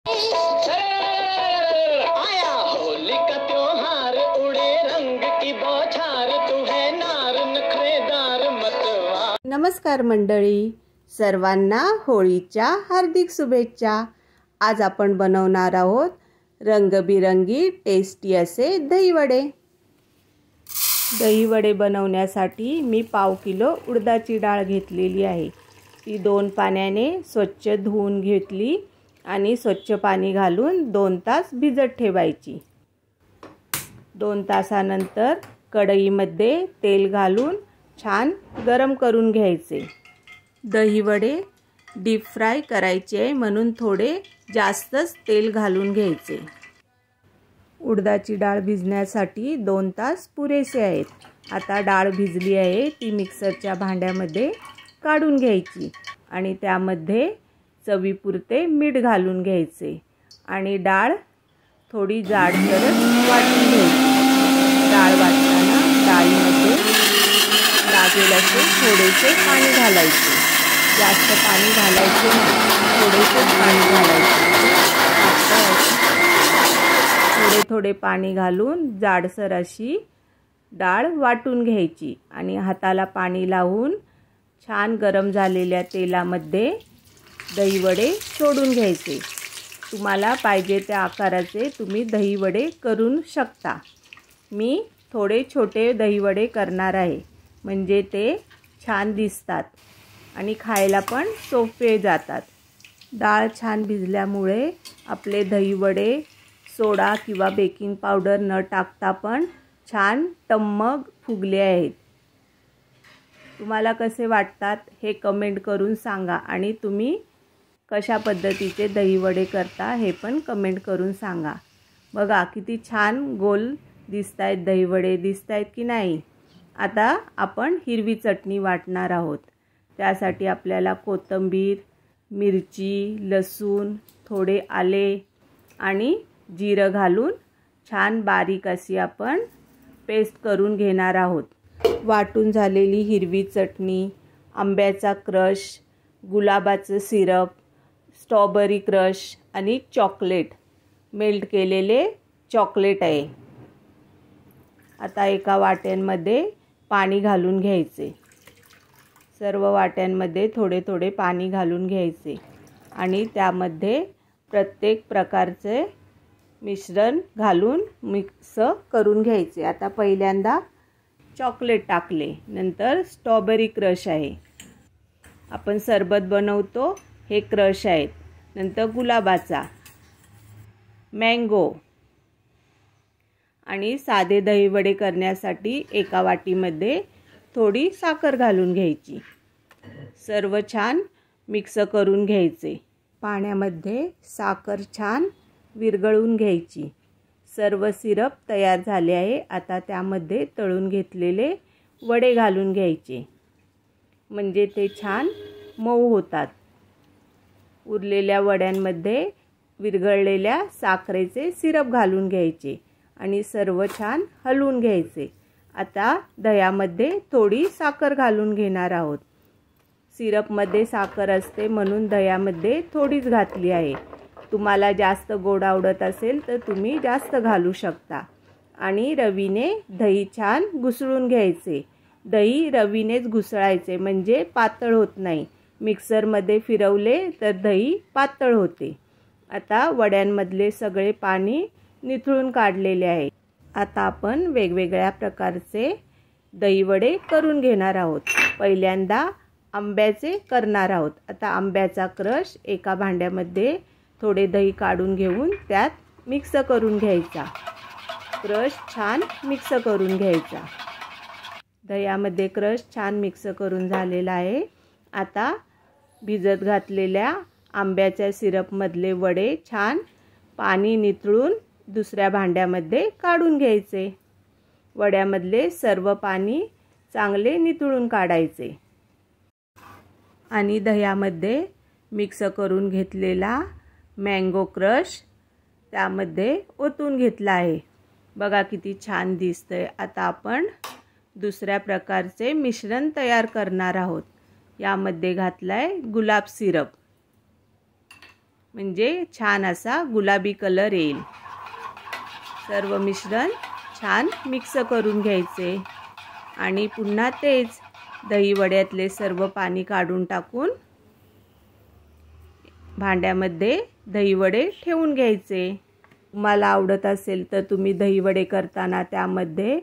आया होली का त्योहार, उड़े रंग की बौछार, तू है नार नखरेदार मतवा। नमस्कार मंडळी, सर्वांना होळीच्या हार्दिक शुभेच्छा। आज आपण बनवणार आहोत रंगबिरंगी टेस्टी असे दहीवडे। दहीवडे बनवण्यासाठी मी पाव किलो उडदाची डाळ घेतलेली आहे। ती 2 पाण्याने स्वच्छ धुवून घेतली आणि स्वच्छ पाणी घालून 2 तास भिजत ठेवायची। 2 तासानंतर कढईमध्ये तेल घालून छान गरम करून घ्यायचे। दहीवडे डीप फ्राय करायचे म्हणून थोडे जास्तच तेल घालून घ्यायचे। उडदाची डाळ भिजण्यासाठी 2 तास पुरेसे आहेत। आता डाळ भिजली आहे, ती मिक्सरच्या भांड्यामध्ये काढून घ्यायची आणि त्यामध्ये चवीपुरते मीठ घालून घ्यायचे आणि डाळ थोडी जाडसरच वाटून घ्यायची। डाळ वाटताना डाळीमध्ये लागेल असे थोडेसे पाणी घालायचे, जास्त पाणी घालायचे नाही, थोडेसे पाणी घालायचे। थोडे थोडे पाणी घालून जाडसर अशी डाळ वाटून घ्यायची आणि हाताला पाणी लावून छान गरम झालेल्या तेलामध्ये दहीवडे सोडून घ्यायचे। तुम्हाला पाहिजे त्या आकाराचे तुम्ही दहीवडे करू शकता। मी थोडे छोटे दहीवडे करणार आहे, म्हणजे ते छान दिसतात आणि खायला पण सोपे जातात। डाळ छान भिजल्यामुळे आपले दहीवडे सोडा किंवा बेकिंग पावडर न टाकता पण छान टम्मग फुगले आहेत। तुम्हाला कसे वाटतात हे कमेंट करून सांगा आणि तुम्ही कशा पद्धतीचे दहीवडे करता हे पण कमेंट करून सांगा। बघा किती छान गोल दिसतायत दहीवडे, दिसतायत की नाही। आता आपण हिरवी चटणी वाटणार आहोत। त्यासाठी आपल्याला कोथिंबीर, मिरची, लसूण, थोडे आले आणि जिरं घालून छान बारीक अशी आपण पेस्ट करून घेणार आहोत। वाटून झालेली हिरवी चटणी, आंब्याचा क्रश, गुलाबाचं सिरप, स्ट्रॉबेरी क्रश आणि चॉकलेट, मेल्ट केलेले चॉकलेट आहे। आता एका वाट्यांमध्ये पाणी घालून घ्यायचे। सर्व वाट्यांमध्ये थोडे थोडे पाणी घालून घ्यायचे आणि त्यामध्ये प्रत्येक प्रकारचे मिश्रण घालून मिक्स करून घ्यायचे। आता पहिल्यांदा चॉकलेट टाकले, नंतर स्ट्रॉबेरी क्रश आहे, आपण सरबत बनवतो हे क्रश आहेत, नंतर गुलाबाचा, मँगो आणि साधे दहीवडे करण्यासाठी एका वाटीमध्ये थोडी साखर घालून घ्यायची। सर्व छान मिक्स करून घ्यायचे। पाण्यामध्ये साखर छान विरघळून घ्यायची। सर्व सिरप तयार झाले आहे। आता त्यामध्ये तळून घेतलेले वडे घालून घ्यायचे, म्हणजे ते छान मऊ होतात। उरलेल्या वड्यांमध्ये विरघळलेल्या साखरेचे सिरप घालून घ्यायचे आणि सर्व छान हलवून घ्यायचे। आता दह्यामध्ये थोडी साखर घालून घेणार आहोत। सिरपमध्ये साखर असते म्हणून दह्यामध्ये थोडीच घातली आहे। तुम्हाला जास्त गोड आवडत असेल तर तुम्ही जास्त घालू शकता। आणि रवीने दही छान घुसळून घ्यायचे। दही रवीनेच घुसळायचे म्हणजे पातळ होत नाही। मिक्सरमध्ये फिरवले तर दही पातळ होते। आता वड्यांमधले सगळे पाणी निथळून काढलेले आहे। आता आपण वेगवेगळ्या प्रकारचे दहीवडे करून घेणार आहोत। पहिल्यांदा आंब्याचे करणार आहोत। आता आंब्याचा क्रश एका भांड्यामध्ये थोडे दही काढून घेऊन त्यात मिक्स करून घ्यायचा। क्रश छान मिक्स करून घ्यायचा। दह्यामध्ये क्रश छान मिक्स करून झालेला आहे। आता भिजत घातलेल्या आंब्याच्या सिरपमधले वडे छान पाणी निथळून दुसऱ्या भांड्यामध्ये काढून घ्यायचे। वड्यामधले सर्व पाणी चांगले निथळून काढायचे आणि दह्यामध्ये मिक्स करून घेतलेला मँगो क्रश त्यामध्ये ओतून घेतला आहे। बघा किती छान दिसतंय। आता आपण दुसऱ्या प्रकारचे मिश्रण तयार करणार आहोत। यामध्ये घातलाय गुलाब सिरप म्हणजे छान असा गुलाबी कलर येईल। सर्व मिश्रण छान मिक्स करून घ्यायचे आणि पुन्हा तेच दही वड्यातले सर्व पाणी काढून टाकून भांड्यामध्ये दही वडे ठेवून घ्यायचे। तुम्हाला आवडत असेल तर तुम्ही दही वडे करताना त्यामध्ये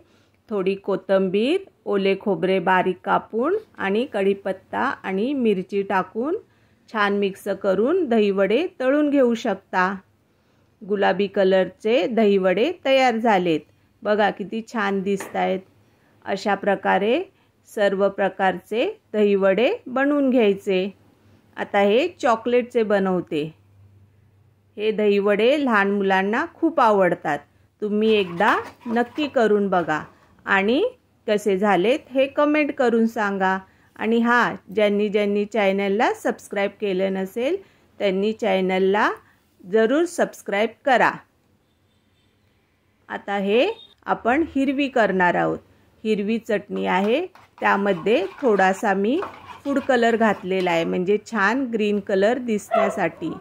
थोडी कोथिंबीर, ओले खोबरे बारीक कापून आणि कढीपत्ता आणि मिरची टाकून छान मिक्स करून दही वडे तळून घेऊ शकता। गुलाबी कलरचे दही वडे तयार झालेत। बघा किती छान दिसतायत। अशा प्रकारे सर्व प्रकारचे दही वडे बनवून घ्यायचे। आता हे चॉकलेटचे बनवते। हे दही वडे लहान मुलांना खूप आवडतात। तुम्ही एकदा नक्की करून बघा आणि कसे झालेत हे कमेंट करून सांगा। आणि हां, ज्यांनी चॅनलला सबस्क्राईब केलं नसेल त्यांनी चॅनलला जरूर सबस्क्राईब करा। आता हे आपण हिरवी करणार आहोत। हिरवी चटणी आहे, त्यामध्ये थोडासा मी फूड कलर घातलेला आहे, म्हणजे छान ग्रीन कलर दिसण्यासाठी।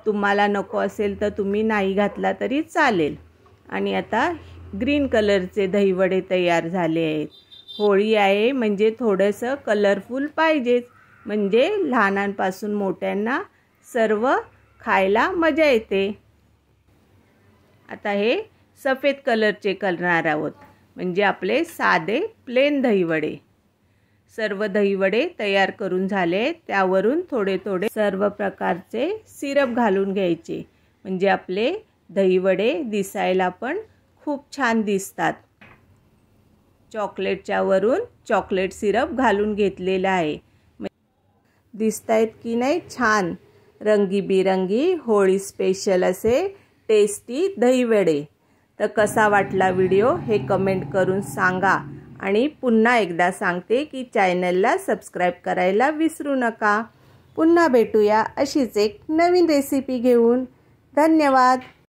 तुम्हाला नको असेल तर तुम्ही नाही घातला तरी चालेल। आणि आता ग्रीन कलरचे दही वडे तयार झाले आहेत। होळी आहे म्हणजे थोडंसं कलरफुल पाहिजेच, म्हणजे लहानांपासून मोठ्यांना सर्व खायला मजा येते। आता हे सफेद कलरचे करणार आहोत, म्हणजे आपले साधे प्लेन दही वडे। सर्व दही वडे तयार करून झाले, त्यावरून थोडे थोडे सर्व प्रकारचे सिरप घालून घ्यायचे, म्हणजे आपले दही वडे दिसायला पण खूप छान दिसतात। चॉकलेटच्या वरून चॉकलेट सिरप घालून घेतलेला आहे। दिसतायत की नाही छान रंगीबिरंगी होळी स्पेशल असे टेस्टी दही वडे। तर कसा वाटला व्हिडिओ हे कमेंट करून सांगा। आणि पुन्हा एकदा सांगते की चॅनलला सबस्क्राईब करायला विसरू नका। पुन्हा भेटूया अशीच एक नवीन रेसिपी घेऊन। धन्यवाद।